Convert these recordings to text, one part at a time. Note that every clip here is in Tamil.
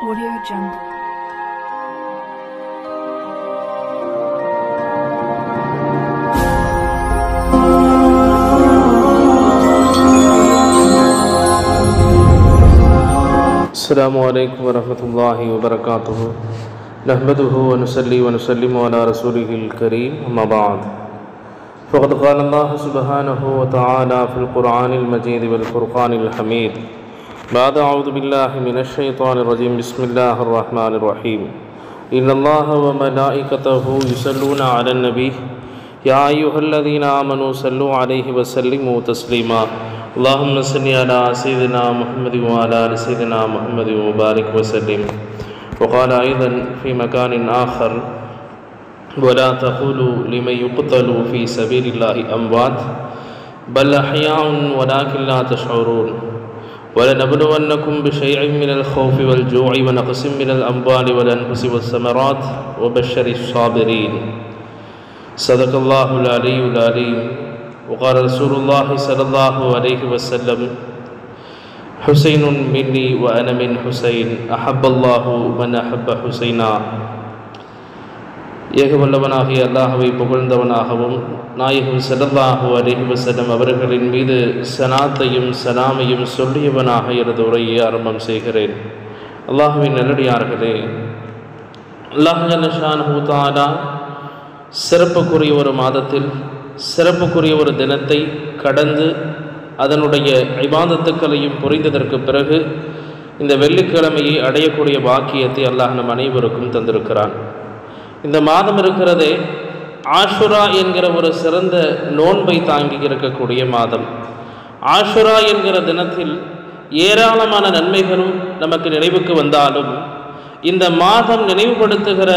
Audio Jungle. السلام عليكم ورحمة الله وبركاته. نحمده ونصلي ونسلم على رسوله الكريم. أما بعد، فقد قال الله سبحانه وتعالى في القرآن المجيد والفرقان الحميد بعد أعوذ بالله من الشيطان الرجيم. بسم الله الرحمن الرحيم. إن الله وملائكته يصلون على النبي يا أيها الذين آمنوا صلوا عليه وسلموا تسليما. اللهم صل على سيدنا محمد وعلى آل سيدنا محمد وبارك وسلم. وقال أيضا في مكان آخر: ولا تقولوا لمن يقتل في سبيل الله أموات بل أحياء ولكن لا تشعرون. ولنبلونكم بشيء من الخوف والجوع ونقص من الأموال والأنفس والثمرات وبشر الصابرين. صدق الله العلي العليم. وقال رسول الله صلى الله عليه وسلم: حسين مني وأنا من حسين أحب الله من أحب حسينا. ஏகவல்லவனாகிய அல்லாஹ்வை புகழ்ந்தவனாகவும் நாயகம் ஸல்லல்லாஹு அலைஹி வஸல்லம் அவர்களின் மீது ஸலாத்தையும் ஸலாமையும் சொல்லியவனாக எனது உரையை ஆரம்பம் செய்கிறேன். அல்லாஹ்வின் நல்லடியார்களே, அல்லாஹ் ஜல்ல ஷானஹு தஆலா சிறப்புக்குரிய ஒரு மாதத்தில் சிறப்புக்குரிய ஒரு தினத்தை கடந்து அதனுடைய இபாதத்துக்களையும் புரிந்ததற்கு பிறகு இந்த வெள்ளிக்கிழமையை அடையக்கூடிய பாக்கியத்தை அல்லாஹ் நம் அனைவருக்கும் தந்திருக்கிறான். இந்த மாதம் இருக்கிறதே ஆஷுரா என்கிற ஒரு சிறந்த நோன்பை தாங்கி இருக்கக்கூடிய மாதம். ஆஷுரா என்கிற தினத்தில் ஏராளமான நன்மைகளும் நமக்கு நினைவுக்கு வந்தாலும் இந்த மாதம் நினைவுபடுத்துகிற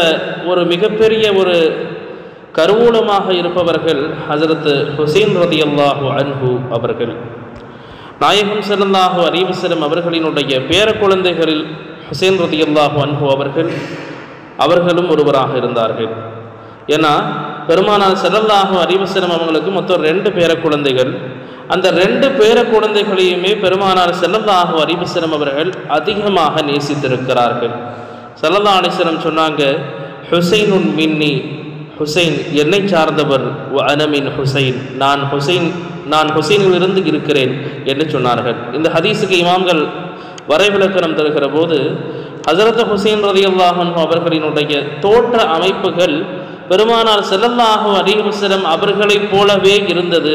ஒரு மிகப்பெரிய ஒரு கருவூலமாக இருப்பவர்கள் ஹஜ்ரத் ஹுசைன் ரலியல்லாஹு அன்ஹு அவர்கள். நாயகம் ஸல்லல்லாஹு அலைஹி வஸல்லம் அவர்களினுடைய பேர குழந்தைகளில் ஹுசைன் ரலியல்லாஹு அன்ஹு அவர்களும் ஒருவராக இருந்தார்கள். ஏன்னா பெருமானார் ஸல்லல்லாஹு அலைஹி வஸல்லம் அவங்களுக்கு மொத்தம் 2 பேர குழந்தைகள். அந்த 2 பேர குழந்தைகளையுமே பெருமானார் ஸல்லல்லாஹு அலைஹி வஸல்லம் அவர்கள் அதிகமாக நேசித்திருக்கிறார்கள். ஸல்லல்லாஹு அலைஹி வஸல்லம் சொன்னாங்க: ஹுசைனுன் மின்னி, ஹுசைன் என்னை சார்ந்தவர், அனமின் ஹுசைன், நான் ஹுசைனிலிருந்து இருக்கிறேன் என்று சொன்னார்கள். இந்த ஹதீஸுக்கு இமாம்கள் வரைவிலக்கணம் தருகிற போது ஹஜ்ரத் ஹுசைன் ரலியல்லாஹு அன்ஹு அவர்களினுடைய தோற்ற அமைப்புகள் பெருமானார் ஸல்லல்லாஹு அலைஹி வஸல்லம் அவர்களைப் போலவே இருந்தது.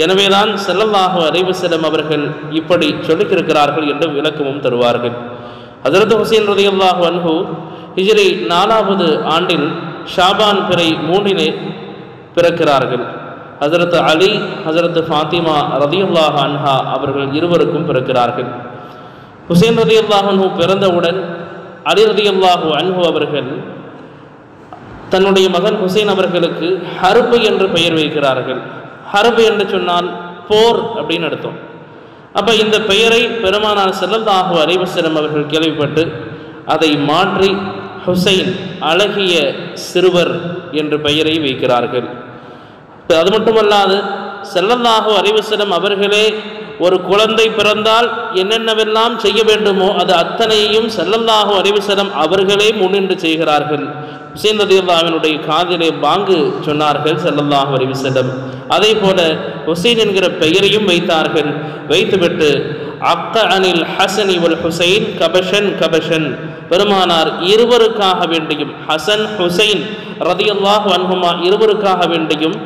எனவேதான் ஸல்லல்லாஹு அலைஹி வஸல்லம் அவர்கள் இப்படி சொல்லியிருக்கிறார்கள் என்று விளக்கமும் தருவார்கள். ஹஜ்ரத் ஹுசைன் ரலியல்லாஹு அன்ஹு ஹிஜ்ரி 4வது ஆண்டில் ஷாபான் பிறை 3 பிறக்கிறார்கள். ஹஜ்ரத் அலி, ஹஜ்ரத் ஃபாத்திமா ரலியல்லாஹு அன்ஹா அவர்கள் இருவருக்கும் பிறக்கிறார்கள். ஹுசைன் ரலியல்லாஹு அன்ஹு பிறந்தவுடன் அலி ரலியல்லாஹு அன்ஹு அவர்கள் தன்னுடைய மகன் ஹுசைன் அவர்களுக்கு ஹர்பு என்று பெயர் வைக்கிறார்கள். ஹர்பு என்று சொன்னால் போர் அப்படின்னு அர்த்தம். அப்போ இந்த பெயரை பெருமானார் ஸல்லல்லாஹு அலைஹி வஸல்லம் அவர்கள் கேள்விப்பட்டு அதை மாற்றி ஹுசைன் அழகிய சிறுவர் என்ற பெயரை வைக்கிறார்கள். அது மட்டுமல்லாது ஸல்லல்லாஹு அலைஹி வஸல்லம் அவர்களே ஒரு குழந்தை பிறந்தால் என்னென்னவெல்லாம் செய்ய வேண்டுமோ அது அத்தனையையும் ஸல்லல்லாஹு அலைஹி வஸல்லம் அவர்களே முன்னின்று செய்கிறார்கள். ஹுசைன் ரலியல்லாஹுவினுடைய காதிலே பாங்கு சொன்னார்கள் ஸல்லல்லாஹு அலைஹி வஸல்லம். அதே போல ஹுசைன் என்கிற பெயரையும் வைத்தார்கள். வைத்துவிட்டு அக்க அனில் ஹசனி வல் ஹுசைன் கபஷன் கபஷன், பெருமானார் இருவருக்காக வேண்டியும், ஹசன் ஹுசைன் ரலியல்லாஹு அன்ஹுமா இருவருக்காக வேண்டியும்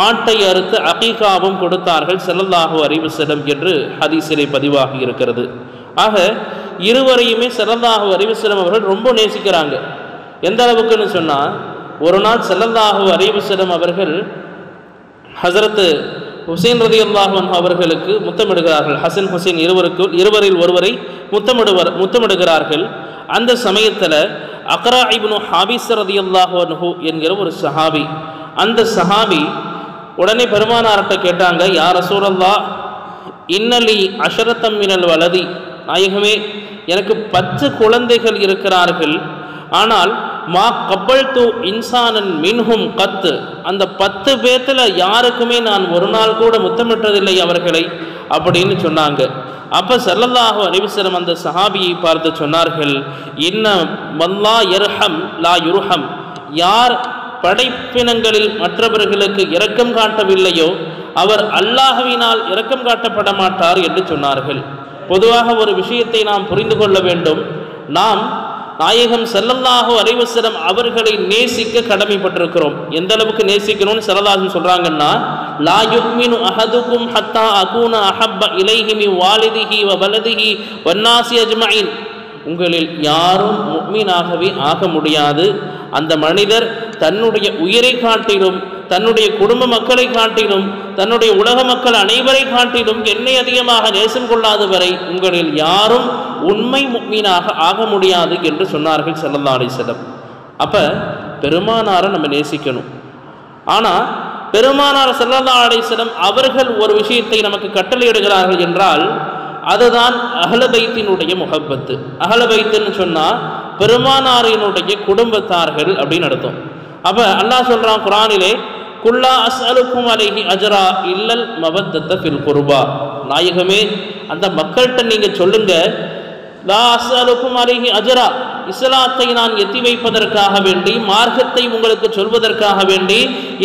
ஆட்டை அறுத்து அகீகாவும் கொடுத்தார்கள் ஸல்லல்லாஹு அலைஹி வஸல்லம் என்று ஹதீஸிலே பதிவாகி இருக்கிறது. ஆக இருவரையுமே ஸல்லல்லாஹு அலைஹி வஸல்லம் அவர்கள் ரொம்ப நேசிக்கிறாங்க. எந்த அளவுக்குன்னு சொன்னால், ஒரு நாள் ஸல்லல்லாஹு அலைஹி வஸல்லம் அவர்கள் ஹஜ்ரத் ஹுசைன் ரலியல்லாஹு அன்ஹு அவர்களுக்கு முத்தமிடுகிறார்கள். ஹசன் ஹுசைன் இருவரில் ஒருவரை முத்தமிடுகிறார்கள். அந்த சமயத்தில் அக்ரா இப்னு ஹாபிஸ் ரலியல்லாஹு அன்ஹு என்கிற ஒரு சஹாபி, அந்த சஹாபி உடனே பெருமானார்கிட்ட கேட்டாங்க: யா ரசூலல்லாஹ், இன்னலி அஷரத்தம் மினல் வலதி, நாயகமே எனக்கு 10 குழந்தைகள் இருக்கிறார்கள். ஆனால் மா கப்பல்து இன்சானன் மின்ஹும் கத்து, அந்த 10 பேத்துல யாருக்குமே நான் ஒரு நாள் கூட முத்தமிட்டதில்லை அவர்களை. அப்படின்னு சொன்னாங்க. அப்போ ஸல்லல்லாஹு அலைஹி வஸல்லம் அந்த சஹாபியை பார்த்து சொன்னார்கள், இன்ன மல்லா யர்ஹம் லா யுர்ஹம், யார் படைப்பினங்களில் மற்றவர்களுக்கு இரக்கம் காட்டவில்லையோ அவர் அல்லாஹ்வினால் இரக்கம் காட்டப்பட மாட்டார் என்று சொன்னார்கள். பொதுவாக ஒரு விஷயத்தை நாம் புரிந்து கொள்ள வேண்டும். நாம் நாயகம் ஸல்லல்லாஹு அலைஹி வஸல்லம் அவர்களை நேசிக்க கடமைப்பட்டிருக்கிறோம். எந்த அளவுக்கு நேசிக்கணும்னு ஸல்லல்லாஹு சொல்றாங்கன்னா, லா யுமினு அஹதுக்கும் ஹத்தா அகூன அஹப்ப இலைஹி மின் வாலிதிஹி வ வலதிஹி வன்னாசி அஜ்மஈன், உங்களில் யாரும் முஃமினாகவே ஆக முடியாது. அந்த மனிதர் தன்னுடைய உயிரை காட்டிலும், தன்னுடைய குடும்ப மக்களை காட்டிலும், தன்னுடைய உலக மக்கள் அனைவரை காட்டிலும் என்னை அதிகமாக நேசம் கொள்ளாத வரை உங்களில் யாரும் உண்மை முஃமினாக ஆக முடியாது என்று சொன்னார்கள் ஸல்லல்லாஹு அலைஹி வஸல்லம். அப்போ பெருமானாரை நம்ம நேசிக்கணும். ஆனால் பெருமானார் ஸல்லல்லாஹு அலைஹி வஸல்லம் அவர்கள் ஒரு விஷயத்தை நமக்கு கட்டளையிடுகிறார்கள் என்றால் அதுதான் அஹ்ல பைத்தினுடைய முஹப்பத்து. அஹ்ல பைத்துன்னு சொன்னால் பெருமானாரினுடைய குடும்பத்தார்கள் அப்படின்னு அர்த்தம். அப்போ அல்லாஹ் சொல்கிறான் குர்ஆனிலே, குல்லா அஸ்அலுக்கும் அலைஹி அஜ்ரா இல்லல் மவத்தத்த ஃபில் குர்பா, நாயகமே அந்த மக்கள்கிட்ட நீங்கள் சொல்லுங்க, லா அஸ்அலுக்கும் அலைஹி அஜ்ரா, இஸ்லாத்தை நான் எத்தி வைப்பதற்காக வேண்டி, மார்க்கத்தை உங்களுக்கு சொல்வதற்காக வேண்டி,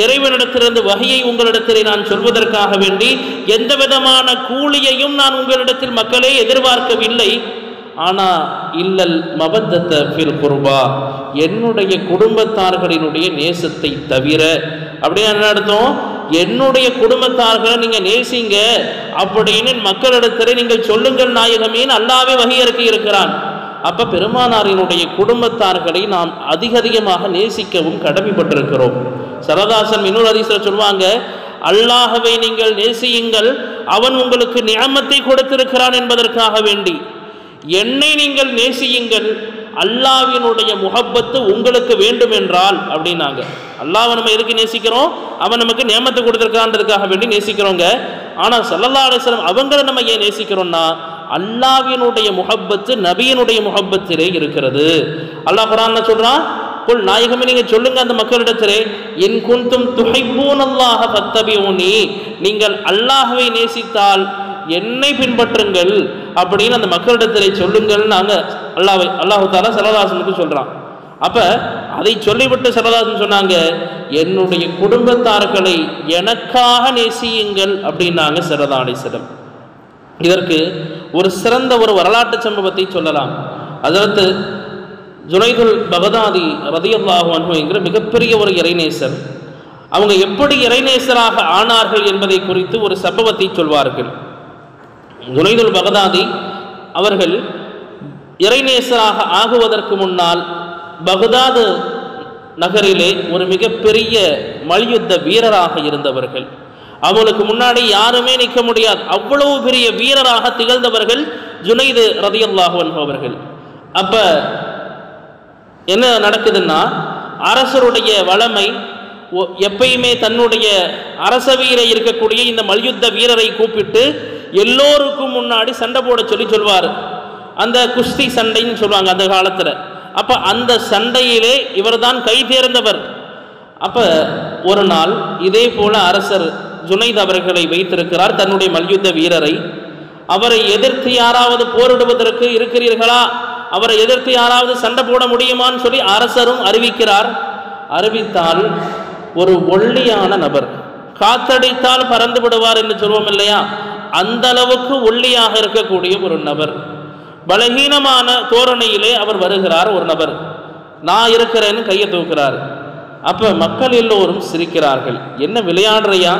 இறைவனிடத்திலிருந்து வஹியை உங்களிடத்திலே நான் சொல்வதற்காக வேண்டி எந்த விதமான கூலியையும் நான் உங்களிடத்தில் மக்களே எதிர்பார்க்கவில்லை. ஆனால் இல்லல் மவத்தத்த ஃபில் குர்பா, என்னுடைய குடும்பத்தார்களினுடைய நேசத்தை தவிர. அப்படியே என்ன அர்த்தம்? என்னுடைய குடும்பத்தார்களை நீங்கள் நேசிங்க அப்படின்னு மக்களிடத்தில் நீங்கள் சொல்லுங்கள் நாயகமேன்னு அல்லாஹ்வே வஹி இறக்கி இருக்கிறான். அப்போ பெருமானாரினுடைய குடும்பத்தார்களை நாம் அதிகமாக நேசிக்கவும் கடமைப்பட்டிருக்கிறோம். சரதாசன் இன்னொரு ஹதீஸில் சொல்லுவாங்க, அல்லாஹ்வை நீங்கள் நேசியுங்கள், அவன் உங்களுக்கு நிஅமத்தை கொடுத்திருக்கிறான் என்பதற்காக வேண்டி. என்னை நீங்கள் நேசியுங்கள், அல்லாஹ்வினுடைய முஹப்பத்து உங்களுக்கு வேண்டும் என்றால் அப்படின்னாங்க. அல்லாஹ்வை நம்ம எதுக்கு நேசிக்கிறோம்? அவன் நமக்கு நியமத்தை கொடுத்துருக்கான்றதுக்காக வேண்டி நேசிக்கிறோங்க. ஆனால் ஸல்லல்லாஹு அலைஹி வஸல்லம் அவங்களை நம்ம ஏன் நேசிக்கிறோம்னா, அல்லாஹ்வினுடைய முஹப்பத்து நபியினுடைய முஹப்பத்திலே இருக்கிறது. அல்லாஹ் குர்ஆன்ல சொல்றான், குல் நாயகமே நீங்கள் சொல்லுங்க அந்த மக்களிடத்திலே, இன் குன்தும் துஹிப்பூனல்லாஹ ஃபத்தபிஊனி, நீங்கள் அல்லாஹ்வை நேசித்தால் என்னை பின்பற்றுங்கள் அப்படின்னு அந்த மக்களிடத்திலே சொல்லுங்கள். நாங்கள் அல்லாஹு தஆலா ஸல்லல்லாஹு அலைஹி வஸல்லம் சொல்றான். அப்ப அதை சொல்லிவிட்டு ஸல்லல்லாஹு அலைஹி வஸல்லம் சொன்னாங்க, என்னுடைய குடும்பத்தார்களை எனக்காக நேசியுங்கள் அப்படின்னாங்க ஸல்லல்லாஹு அலைஹி வஸல்லம். இதற்கு ஒரு சிறந்த ஒரு வரலாற்று சம்பவத்தை சொல்லலாம். ஹஜ்ரத் ஜுனைதுல் பகதாதி ரலியல்லாஹு அன்ஹு என்கிற மிகப்பெரிய ஒரு இறைநேசர், அவங்க எப்படி இறைநேசராக ஆனார்கள் என்பதை குறித்து ஒரு சம்பவத்தை சொல்வார்கள். ஜுனைதுல் பகதாதி அவர்கள் இறைநேசராக ஆகுவதற்கு முன்னால் பகதாது நகரிலே ஒரு மிகப்பெரிய மல்யுத்த வீரராக இருந்தவர்கள். அவங்களுக்கு முன்னாடி யாருமே நிற்க முடியாது, அவ்வளவு பெரிய வீரராக திகழ்ந்தவர்கள் ஜுனைது ரலியல்லாஹு அன்ஹு அவர்கள். அப்ப என்ன நடக்குதுன்னா, அரசருடைய வளமை எப்பயுமே தன்னுடைய அரசவையில் இருக்கக்கூடிய இந்த மல்யுத்த வீரரை கூப்பிட்டு எல்லோருக்கும் முன்னாடி சண்டை போட சொல்வார். அந்த குஸ்தி சண்டைன்னு சொல்லுவாங்க அந்த காலத்தில். அப்போ அந்த சண்டையிலே இவர் தான் கை தேர்ந்தவர். அப்போ ஒரு நாள் இதே போல அரசர் ஜுனைத் அவர்களை வைத்திருக்கிறார், தன்னுடைய மல்யுத்த வீரரை. அவரை எதிர்த்து யாராவது போரிடுவதற்கு இருக்கிறீர்களா, அவரை எதிர்த்து யாராவது சண்டை போட முடியுமான்னு சொல்லி அரசரும் அறிவிக்கிறார். அறிவித்தால் ஒரு ஒல்லியான நபர், காத்தடித்தால் பறந்து விடுவார் என்று சொல்வோம் இல்லையா, அந்த அளவுக்கு ஒல்லியாக இருக்கக்கூடிய ஒரு நபர், பலகீனமான தோரணையிலே அவர் வருகிறார். ஒரு நபர் நான் இருக்கிறேன்னு கையை தூக்குறார். அப்போ மக்கள் எல்லோரும் சிரிக்கிறார்கள். என்ன விளையாடுறையா,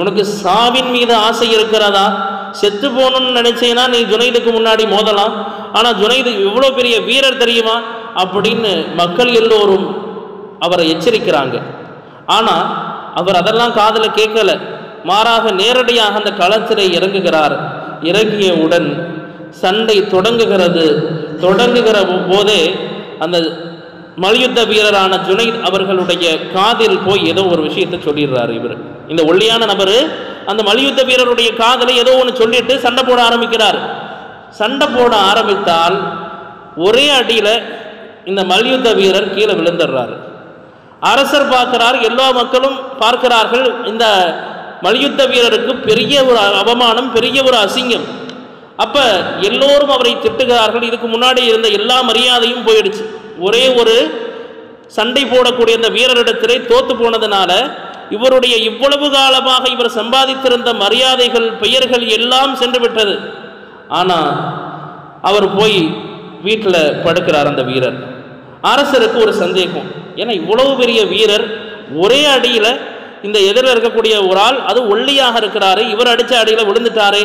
உனக்கு சாவின் மீது ஆசை இருக்கிறதா, செத்து போகணும்னு நினைச்சேன்னா நீ ஜுனைதுக்கு முன்னாடி மோதலாம், ஆனால் ஜுனைது இவ்வளோ பெரிய வீரர் தெரியுமா அப்படின்னு மக்கள் எல்லோரும் அவரை எச்சரிக்கிறாங்க. ஆனால் அவர் அதெல்லாம் காதில் கேட்கல, மாறாக நேரடியாக அந்த களத்திலே இறங்குகிறார். இறங்கியவுடன் சண்டை தொடங்குகிறது. தொடங்குகிற போதே அந்த மல்யுத்த வீரரான ஜுனைத் அவர்களுடைய காதில் போய் ஏதோ ஒரு விஷயத்தை சொல்லிடுறாரு. இவர் இந்த ஒல்லியான நபர் அந்த மல்யுத்த வீரருடைய காதில் ஏதோ ஒன்று சொல்லிட்டு சண்டை போட ஆரம்பிக்கிறார். சண்டை போட ஆரம்பித்தால் ஒரே அடியில் இந்த மல்யுத்த வீரர் கீழே விழுந்துடுறாரு. அரசர் பார்க்கிறார், எல்லா மக்களும் பார்க்கிறார்கள். இந்த மல்யுத்த வீரருக்கு பெரிய ஒரு அவமானம், பெரிய ஒரு அசிங்கம். அப்ப எல்லோரும் அவரை திட்டுகிறார்கள். இதுக்கு முன்னாடி இருந்த எல்லா மரியாதையும் போயிடுச்சு. ஒரே ஒரு சண்டை போடக்கூடிய அந்த வீரரிடத்திலே தோத்து போனதுனால இவருடைய இவ்வளவு காலமாக இவர் சம்பாதித்திருந்த மரியாதைகள், பெயர்கள் எல்லாம் சென்று விட்டது. ஆனா அவர் போய் வீட்டில் படுக்கிறார் அந்த வீரர். அரசருக்கு ஒரு சந்தேகம், ஏன்னா இவ்வளவு பெரிய வீரர் ஒரே அடியில் இந்த எதிரில் இருக்கக்கூடிய ஒரு ஆள், அது ஒல்லியாக இருக்கிறாரு, இவர் அடித்த அடியில் விழுந்துட்டாரே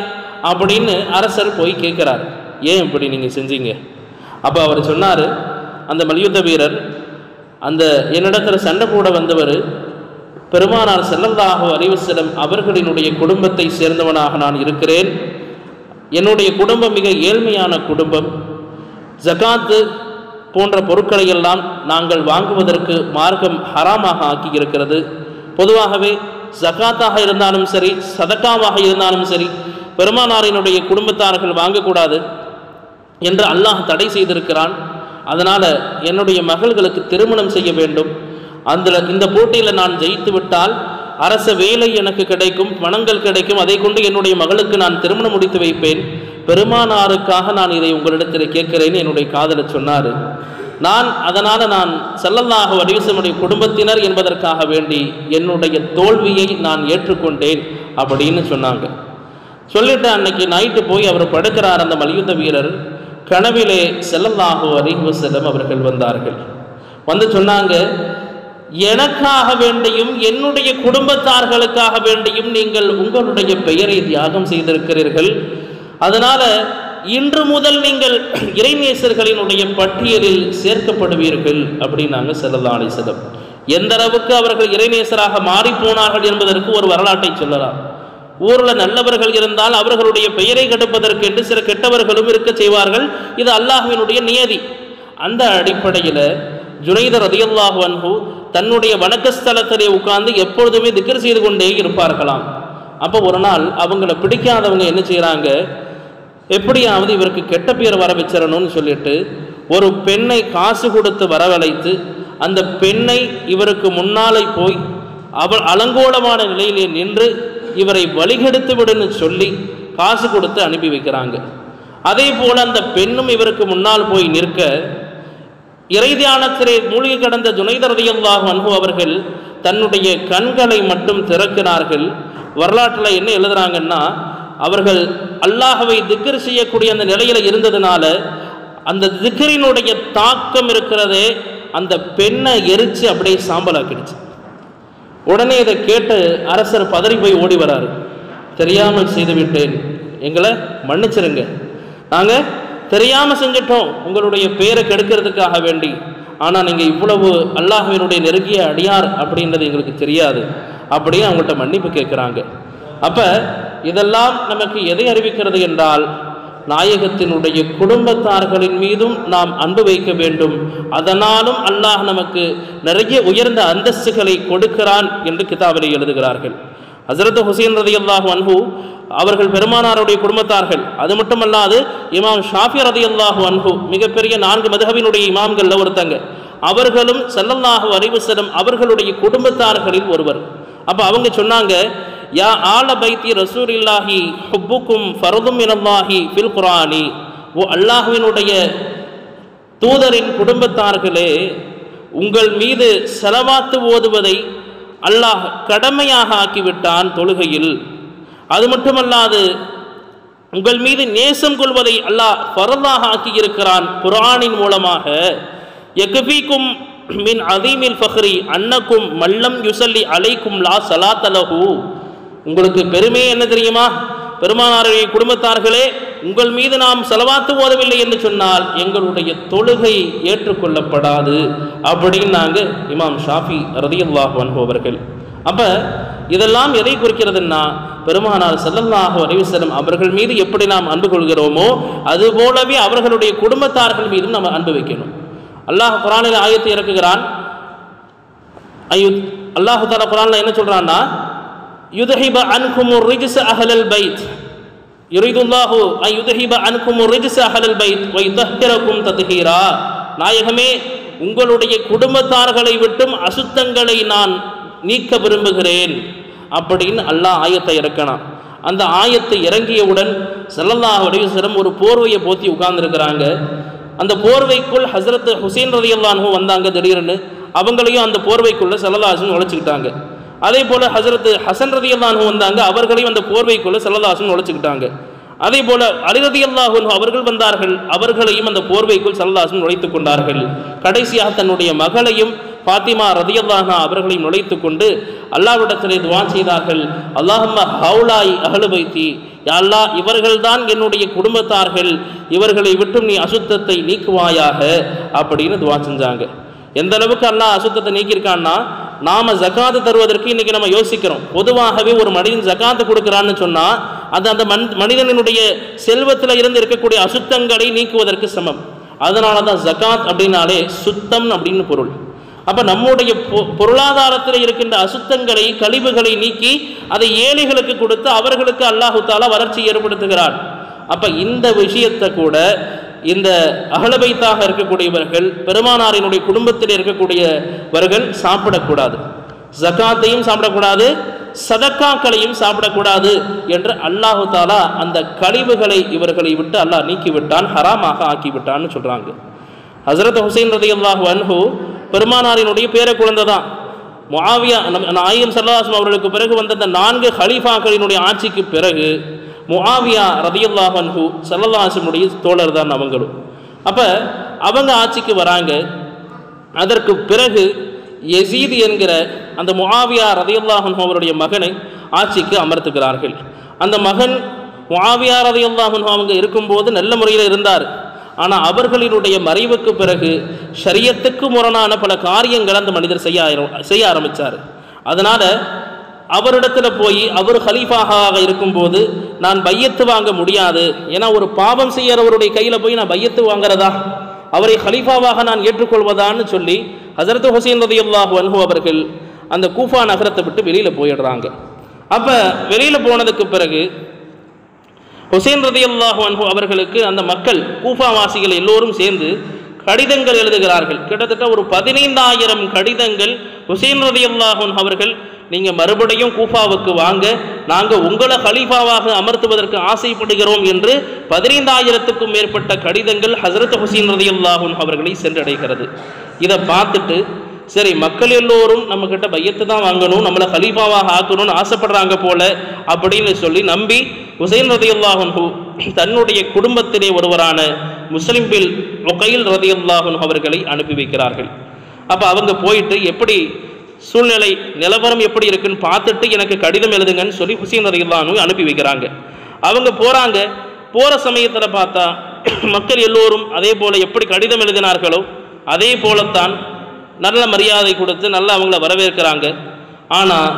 அப்படின்னு அரசர் போய் கேட்குறாரு, ஏன் இப்படி நீங்கள் செஞ்சீங்க? அப்போ அவர் சொன்னார், அந்த மல்யுத்த வீரர், அந்த என்னிடத்தில் சண்டை போட வந்தவர் பெருமானார் ஸல்லல்லாஹு அலைஹி வஸல்லம் அவர்களினுடைய குடும்பத்தை சேர்ந்தவனாக நான் இருக்கிறேன். என்னுடைய குடும்பம் மிக ஏழ்மையான குடும்பம். ஜகாத்து போன்ற பொருட்களை எல்லாம் நாங்கள் வாங்குவதற்கு மார்க்கம் ஹராமாக ஆக்கி இருக்கிறது. பொதுவாகவே ஜகாத்தாக இருந்தாலும் சரி, சதக்காவாக இருந்தாலும் சரி, பெருமானாரினுடைய குடும்பத்தார்கள் வாங்கக்கூடாது என்று அல்லாஹ் தடை செய்திருக்கிறான். அதனால் என்னுடைய மகள்களுக்கு திருமணம் செய்ய வேண்டும். இந்த போட்டியில் நான் ஜெயித்து விட்டால் அரச வேலை எனக்கு கிடைக்கும், பணங்கள் கிடைக்கும், அதை கொண்டு என்னுடைய மகளுக்கு நான் திருமணம் முடித்து வைப்பேன். பெருமானாருக்காக நான் இதை உங்களிடத்தில் கேட்கிறேன்னு என்னுடைய காதலை சொன்னார். அதனால் நான் ஸல்லல்லாஹு அலைஹி வஸல்லம் குடும்பத்தினர் என்பதற்காக வேண்டி என்னுடைய தோல்வியை நான் ஏற்றுக்கொண்டேன் அப்படின்னு சொன்னாங்க. சொல்லிட்டு அன்னைக்கு நைட்டு போய் அவர் படுக்கிறார். அந்த மல்யுத்த வீரர் கனவிலே ஸல்லல்லாஹு அலைஹி வஸல்லம் அவர்கள் வந்தார்கள். வந்து சொன்னாங்க, எனக்காக வேண்டியும் என்னுடைய குடும்பத்தார்களுக்காக வேண்டியும் நீங்கள் உங்களுடைய பெயரை தியாகம் செய்திருக்கிறீர்கள். அதனால இன்று முதல் நீங்கள் இறைநேசர்களினுடைய பட்டியலில் சேர்க்கப்படுவீர்கள் அப்படின்னாங்க ஸல்லல்லாஹு அலைஹி வஸல்லம். எந்த அளவுக்கு அவர்கள் இறைநேசராக மாறி போனார்கள் என்பதற்கு ஒரு வரலாற்றை சொல்லலாம். ஊரில் நல்லவர்கள் இருந்தால் அவர்களுடைய பெயரை கெடுப்பதற்கு என்று சில கெட்டவர்களும் இருக்க செய்வார்கள். இது அல்லாஹ்வினுடைய நியதி. அந்த அடிப்படையில் ஜுனைதர் ரலியல்லாஹு அன்ஹு தன்னுடைய வணக்கஸ்தலத்திலே உட்கார்ந்து எப்பொழுதுமே திக்ர் செய்து கொண்டே இருப்பார்களாம். அப்போ ஒரு நாள் அவங்கள பிடிக்காதவங்க என்ன செய்கிறாங்க, எப்படியாவது இவருக்கு கெட்ட பேர் வர வச்சிடணும்னு சொல்லிட்டு ஒரு பெண்ணை காசு கொடுத்து வரவழைத்து அந்த பெண்ணை இவருக்கு முன்னாலே போய் அவள் அலங்கோலமான நிலையிலே நின்று இவரை வழிகெடுத்து விடுன்னு சொல்லி காசு கொடுத்து அனுப்பி வைக்கிறாங்க. அதே போல அந்த பெண்ணும் இவருக்கு முன்னால் போய் நிற்க, இறை தியானத்திலே மூழ்கி கடந்த ஜுனைதர் ரலியல்லாஹு அன்ஹு அவர்கள் தன்னுடைய கண்களை மட்டும் திறக்கிறார்கள். வரலாற்றில் என்ன எழுதுறாங்கன்னா, அவர்கள் அல்லாஹ்வை திக்ர் செய்யக்கூடிய அந்த நிலையில் இருந்ததுனால அந்த திக்ரினுடைய தாக்கம் இருக்கிறதே அந்த பெண்ணை எரிச்சு அப்படியே சாம்பலாக்கிடுச்சு. உடனே இதை கேட்டு அரசர் பதறி போய் ஓடி வராரு. தெரியாமல் செய்து விட்டேன், எங்களை மன்னிச்சிருங்க, நாங்கள் தெரியாமல் செஞ்சிட்டோம் உங்களுடைய பேரை கெடுக்கிறதுக்காக வேண்டி. ஆனால் நீங்கள் இவ்வளவு அல்லாஹ்வினுடைய நெருங்கிய அடியார் அப்படின்றது எங்களுக்கு தெரியாது அப்படின்னு அவங்கள்ட்ட மன்னிப்பு கேட்குறாங்க. அப்போ இதெல்லாம் நமக்கு எதை அறிவிக்கிறது என்றால், நாயகத்தினுடைய குடும்பத்தார்களின் மீதும் நாம் அன்பு வைக்க வேண்டும். அதனாலும் அல்லாஹ் நமக்கு நிறைய உயர்ந்த அந்தஸ்துகளை கொடுக்கிறான் என்று கிதாபிலே எழுதுகிறார்கள். ஹஸரத் ஹுசைன் ரலியல்லாஹு அன்ஹு அவர்கள் பெருமானாருடைய குடும்பத்தார்கள். அது மட்டுமல்லாது இமாம் ஷாஃபி ரலியல்லாஹு அன்ஹு மிகப்பெரிய 4 மதுஹபினுடைய இமாம்களில் ஒருத்தங்க. அவர்களும் ஸல்லல்லாஹு அலைஹி வஸல்லம் அவர்களுடைய குடும்பத்தார்களில் ஒருவர். அப்போ அவங்க சொன்னாங்க, யா ஆல பைத்தி ரசூலில்லாஹி ஹுப்புக்கும் ஃபர்தும் மினல்லாஹி ஃபில் குர்ஆனி, ஓ அல்லாஹ்வினுடைய தூதரின் குடும்பத்தார்களே, உங்கள் மீது ஸலவாத்து ஓதுவதை அல்லாஹ் கடமையாக ஆக்கிவிட்டான் தொழுகையில். அது மட்டுமல்லாது உங்கள் மீது நேசம் கொள்வதை அல்லாஹ் ஃபர்தாக ஆக்கியிருக்கிறான் குர்ஆனின் மூலமாக. யக்ஃபீக்கும் மின் அதீமில் ஃபக்ரி அன்னக்கும் மல்லம் யுஸல்லி அலைக்கும் லா ஸலாத்த லஹு. உங்களுக்கு பெருமை என்ன தெரியுமா, பெருமானாருடைய குடும்பத்தார்களே, உங்கள் மீது நாம் ஸலவாத்து ஓதவில்லை என்று சொன்னால் எங்களுடைய தொழுகை ஏற்றுக்கொள்ளப்படாது அப்படின்னாங்க இமாம் ஷாஃபி ரலியல்லாஹு அன்ஹு அவர்கள். அப்போ இதெல்லாம் எதை குறிக்கிறதுன்னா, பெருமானார் ஸல்லல்லாஹு அலைஹி வஸல்லம் அவர்கள் மீது எப்படி நாம் அன்பு கொள்கிறோமோ அதுபோலவே அவர்களுடைய குடும்பத்தார்கள் மீதும் நம்ம அன்பு வைக்கணும். அல்லாஹ் குர்ஆனில் ஆயத்தை இறக்குகிறான். அல்லாஹ் தஆலா குர்ஆனில் என்ன சொல்றான்னா, யுத்ஹிப அன்குமுர் ரிஜ்ஸ அஹ்லல் பைத், யுரிதுல்லாஹு அன் யுத்ஹிப அன்குமுர் ரிஜ்ஸ அஹ்லல் பைத் வ யுதஹ்ஹிரகும் தத்ஹீரா. நாயகமே, உங்களுடைய குடும்பத்தார்களை விட்டும் அசுத்தங்களை நான் நீக்க விரும்புகிறேன். அப்படின்னு அல்லாஹ் ஆயத்தை இறக்கினான். அந்த ஆயத்தை இறங்கியவுடன் ஸல்லல்லாஹு அலைஹி வஸல்லம் ஒரு போர்வையை போத்தி உட்கார்ந்துருக்கிறாங்க. அந்த போர்வைக்குள் ஹஸரத் ஹுசைன் ரலியல்லாஹு அன்ஹு வந்தாங்க. திடீர்னு அவங்களையும் அந்த போர்வைக்குள்ளே ஸல்லல்லாஹு அலைஹி வஸல்லம் நுழைச்சிக்கிட்டாங்க. அதே போல் ஹஸரத் ஹசன் ரலியல்லாஹு அன்ஹு வந்தாங்க. அவர்களையும் அந்த போர்வைக்குள்ளே ஸல்லல்லாஹு அலைஹி வஸல்லம் நுழைச்சிக்கிட்டாங்க. அதே போல அலி ரலியல்லாஹு அன்ஹு அவர்கள் வந்தார்கள். அவர்களையும் அந்த போர்வைக்குள் ஸல்லல்லாஹு அலைஹி வஸல்லம் நுழைத்துக் கொண்டார்கள். கடைசியாக தன்னுடைய மகளையும் ஃபாத்திமா ரலியல்லாஹு அன்ஹா அவர்களையும் நுழைத்துக் கொண்டு அல்லாஹ்விடத்திலே துஆ செய்தார்கள். அல்லாஹும்ம ஹவுலாய் அஹ்லு பைத்தி, யா அல்லாஹ் இவர்கள்தான் என்னுடைய குடும்பத்தார்கள், இவர்களை விட்டும் நீ அசுத்தத்தை நீக்குவாயாக அப்படின்னு துஆ செஞ்சாங்க. எந்த அளவுக்கு அல்லாஹ் அசுத்தத்தை நீக்கியிருக்கான்னா, நாம ஜகாத்து தருவதற்கு இன்னைக்கு நம்ம யோசிக்கிறோம். பொதுவாகவே ஒரு மனிதன் ஜகாத்து கொடுக்குறான்னு சொன்னா அது அந்த மனிதனுடைய செல்வத்தில் இருந்து இருக்கக்கூடிய அசுத்தங்களை நீக்குவதற்கு சமம். அதனால தான் ஜகாத் அப்படின்னாலே சுத்தம் அப்படின்னு பொருள். அப்ப நம்முடைய பொருளாதாரத்தில் இருக்கின்ற அசுத்தங்களை கழிவுகளை நீக்கி அதை ஏழைகளுக்கு கொடுத்து அவர்களுக்கு அல்லாஹு தஆலா வளர்ச்சி ஏற்படுத்துகிறார். அப்ப இந்த விஷயத்தை கூட இந்த அஹ்லபைத்தாக இருக்கக்கூடியவர்கள், பெருமானாரினுடைய குடும்பத்தில் இருக்கக்கூடியவர்கள் சாப்பிடக்கூடாது. ஜகாத்தையும் சாப்பிடக்கூடாது, சதக்காக்களையும் சாப்பிடக்கூடாது என்று அல்லாஹு தஆலா அந்த கழிவுகளை இவர்களை விட்டு அல்லாஹ் நீக்கிவிட்டான், ஹராமாக ஆக்கிவிட்டான்னு சொல்றாங்க. ஹஸரத் ஹுசைன் ரலியல்லாஹு அன்ஹு பெருமானாரினுடைய பேர குழந்தை தான். முஆவியா நாயகம் ஸல்லல்லாஹு அலைஹி வஸல்லம் அவர்களுக்கு பிறகு வந்த அந்த 4 ஹலீஃபாக்களினுடைய ஆட்சிக்கு பிறகு முஆவியா ரலியல்லாஹு அன்ஹு ஸல்லல்லாஹு அலைஹி வஸல்லம் தோழர் தான் அவங்களும். அப்போ அவங்க ஆட்சிக்கு வராங்க. அதற்கு பிறகு யசீத் என்கிற அந்த முஆவியா ரலியல்லாஹு அன்ஹு அவருடைய மகனை ஆட்சிக்கு அமர்த்துகிறார்கள். அந்த மகன் முஆவியா ரலியல்லாஹு அன்ஹு அவங்க இருக்கும்போது நல்ல முறையில் இருந்தார். ஆனால் அவர்களினுடைய மறைவுக்கு பிறகு ஷரியத்துக்கு முரணான பல காரியங்களை அந்த மனிதர் செய்ய ஆரம்பித்தார். அதனால் அவரிடத்தில் போய் அவர் ஹலீஃபாக இருக்கும்போது நான் பையத்து வாங்க முடியாது, ஏன்னா ஒரு பாவம் செய்யறவருடைய கையில் போய் நான் பையத்து வாங்குறதா, அவரை ஹலீஃபாவாக நான் ஏற்றுக்கொள்வதான்னு சொல்லி ஹஸரத் ஹுசைன் ரலியல்லாஹு அன்ஹு அவர்கள் அந்த கூஃபா நகரத்தை விட்டு வெளியில் போயிடுறாங்க. அப்போ வெளியில் போனதுக்கு பிறகு ஹுசைன் ரலியல்லாஹு அன்ஹு அவர்களுக்கு அந்த மக்கள் கூஃபாவாசிகள் எல்லோரும் சேர்ந்து கடிதங்கள் எழுதுகிறார்கள். கிட்டத்தட்ட ஒரு 15,000 கடிதங்கள் ஹுசைன் ரலியல்லாஹு அன்ஹு அவர்கள், நீங்கள் மறுபடியும் கூஃபாவுக்கு வாங்க, நாங்கள் உங்களை ஹலீஃபாவாக அமர்த்துவதற்கு ஆசைப்படுகிறோம் என்று 15,000க்கும் மேற்பட்ட கடிதங்கள் ஹஸரத் ஹுசைன் ரலியல்லாஹு அன்ஹு அவர்களை சென்றடைகிறது. இதை பார்த்துட்டு சரி, மக்கள் எல்லோரும் நம்மக்கிட்ட பையத்து தான் வாங்கணும், நம்மளை ஹலீஃபாவாக ஆக்கணும்னு ஆசைப்படுறாங்க போல அப்படின்னு சொல்லி நம்பி ஹுசைன் ரலியல்லாஹு அன்ஹு தன்னுடைய குடும்பத்திலே ஒருவரான முஸ்லிம் பின் உகைல் ரலியல்லாஹு அன்ஹு அவர்களை அனுப்பி வைக்கிறார்கள். அப்போ அவங்க போயிட்டு எப்படி சூழ்நிலை நிலவரம் எப்படி இருக்குன்னு பார்த்துட்டு எனக்கு கடிதம் எழுதுங்கன்னு சொல்லி ஹுசைன் ரலியல்லாஹு அன்ஹு அனுப்பி வைக்கிறாங்க. அவங்க போகிறாங்க. போகிற சமயத்தில் பார்த்தா மக்கள் எல்லோரும் அதே போல் எப்படி கடிதம் எழுதினார்களோ அதே போலத்தான் நல்ல மரியாதை கொடுத்து நல்லா அவங்கள வரவேற்கிறாங்க. ஆனால்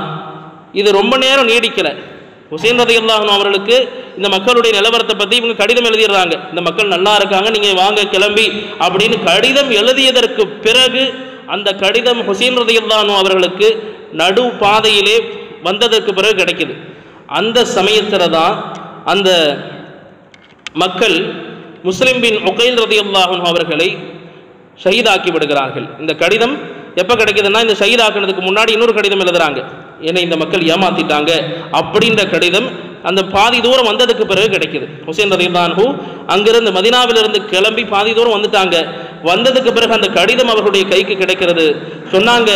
இது ரொம்ப நேரம் நீடிக்கலை. ஹுசைன் ரலியல்லாஹு அன்ஹு அவர்களுக்கு இந்த மக்களுடைய நிலவரத்தை பற்றி இவங்க கடிதம் எழுதிடுறாங்க. இந்த மக்கள் நல்லா இருக்காங்க, நீங்கள் வாங்க கிளம்பி அப்படின்னு கடிதம் எழுதியதற்கு பிறகு அந்த கடிதம் ஹுசைன் ரலியல்லாஹு அன்ஹு அவர்களுக்கு நடு பாதையிலே வந்ததற்கு பிறகு கிடைக்குது. அந்த சமயத்தில் தான் அந்த மக்கள் முஸ்லிம் பின் உகைல் ரலியல்லாஹு அன்ஹு அவர்களை ஷஹீதாக்கி விடுகிறார்கள். இந்த கடிதம் எப்போ கிடைக்குதுன்னா, இந்த ஷஹீதாக்குனதுக்கு முன்னாடி இன்னொரு கடிதம் எழுதுறாங்க, என்னை இந்த மக்கள் ஏமாத்திட்டாங்க அப்படின்ற கடிதம் அந்த பாதி தூரம் வந்ததுக்கு பிறகு கிடைக்குது. ஹுசைன் ரலியல்லாஹு அன்ஹு அங்கிருந்து மதீனாவிலிருந்து கிளம்பி பாதி தூரம் வந்துட்டாங்க. வந்ததுக்கு பிறகு அந்த கடிதம் அவர்களுடைய கைக்கு கிடைக்கிறது. சொன்னாங்க,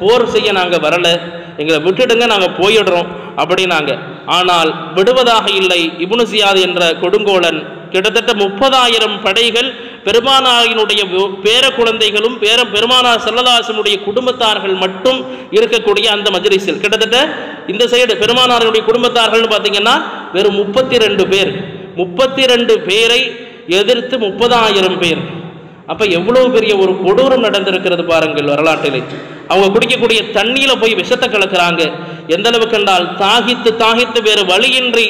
போர் செய்ய நாங்கள் வரலை, எங்களை விட்டுடுங்க, நாங்கள் போயிடுறோம் அப்படின்னாங்க. ஆனால் விடுவதாக இல்லை. இப்னு ஜியாத் என்ற கொடுங்கோலன் கிட்டத்தட்ட 30,000 படைகள், பெருமானாரினுடைய பேர குழந்தைகளும் பெருமானார் ஸல்லல்லாஹு அலைஹி வஸல்லம் குடும்பத்தார்கள் மட்டும் இருக்கக்கூடிய அந்த மஜ்லிஸில் கிட்டத்தட்ட இந்த சைடு பெருமானாரினுடைய குடும்பத்தார்கள் பார்த்தீங்கன்னா வெறும் 32 பேர். 32 பேரை எதிர்த்து 30,000 பேர். அப்போ எவ்வளோ பெரிய ஒரு கொடூரம் நடந்திருக்கிறது பாருங்கள் வரலாற்றிலே. அவங்க குடிக்கக்கூடிய தண்ணியில் போய் விஷத்தை கலக்கிறாங்க. எந்த அளவுக்கு என்றால் தாகித்து வேறு வழியின்றி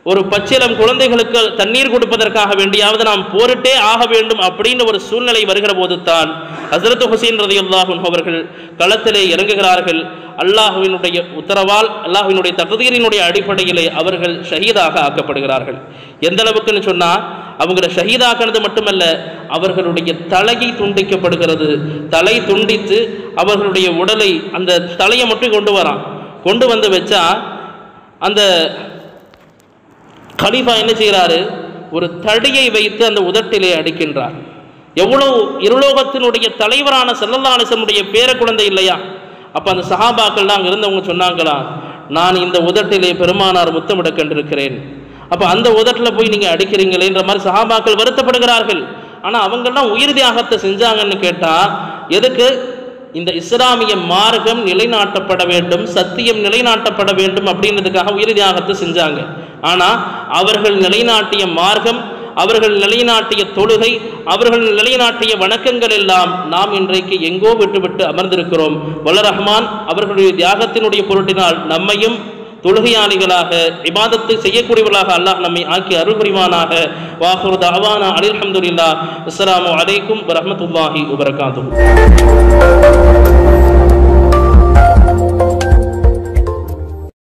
ஒரு பச்சிலம் குழந்தைகளுக்கு தண்ணீர் கொடுப்பதற்காக வேண்டியாவது நாம் போரிட்டே ஆக வேண்டும் அப்படின்னு ஒரு சூழ்நிலை வருகிற போது தான் ஹஸரத் ஹுசைன் ரலியல்லாஹு அன்ஹு அவர்கள் களத்திலே இறங்குகிறார்கள். அல்லாஹ்வினுடைய உத்தரவால், அல்லாஹ்வினுடைய தக்தீரினுடைய அடிப்படையிலே அவர்கள் ஷஹீதாக ஆக்கப்படுகிறார்கள். எந்த அளவுக்குன்னு சொன்னால், அவங்களை ஷஹீதாக்குறது மட்டுமல்ல, அவர்களுடைய தலையை துண்டிக்கப்படுகிறது. தலை துண்டித்து அவர்களுடைய உடலை, அந்த தலையை மட்டும் கொண்டு வரான், கொண்டு வந்து வச்சா அந்த கலீஃபா என்ன செய்கிறாரு, ஒரு தடியை வைத்து அந்த உதட்டிலே அடிக்கின்றார். எவ்வளவு இருலோகத்தினுடைய தலைவரான ஸல்லல்லாஹு அலைஹி வஸல்லம் பேர குழந்தை இல்லையா? அப்போ அந்த சஹாபாக்கள்லாம் அங்கே இருந்தவங்க சொன்னாங்களா, நான் இந்த உதட்டிலே பெருமானார் முத்தமிட கண்டிருக்கிறேன், அப்போ அந்த உதட்டில் போய் நீங்கள் அடிக்கிறீங்களேன்ற மாதிரி சஹாபாக்கள் வருத்தப்படுகிறார்கள். ஆனால் அவங்கெல்லாம் உயிர் தியாகத்தை செஞ்சாங்கன்னு கேட்டால் எதுக்கு? இந்த இஸ்லாமிய மார்க்கம் நிலைநாட்டப்பட வேண்டும், சத்தியம் நிலைநாட்டப்பட வேண்டும் அப்படின்றதுக்காக உயிர் தியாகத்தை செஞ்சாங்க. ஆனால் அவர்கள் நிலைநாட்டிய மார்க்கம், அவர்கள் நிலைநாட்டிய தொழுகை, அவர்கள் நிலைநாட்டிய வணக்கங்கள் எல்லாம் நாம் இன்றைக்கு எங்கோ விட்டுவிட்டு அமர்ந்திருக்கிறோம். வல்ல ரஹ்மான் அவர்களுடைய தியாகத்தினுடைய பொருட்டினால் நம்மையும் தொழுகையாளிகளாக இபாதத்தை செய்யக்கூடியவர்களாக அல்லாஹ் நம்மை ஆக்கி அருள் புரிவானாக. வாஹிரு தஅவானா அல்ஹம்துலில்லாஹ். அஸ்ஸலாமு அலைக்கும் வரஹ்மத்துல்லாஹி வபரகாத்துஹு.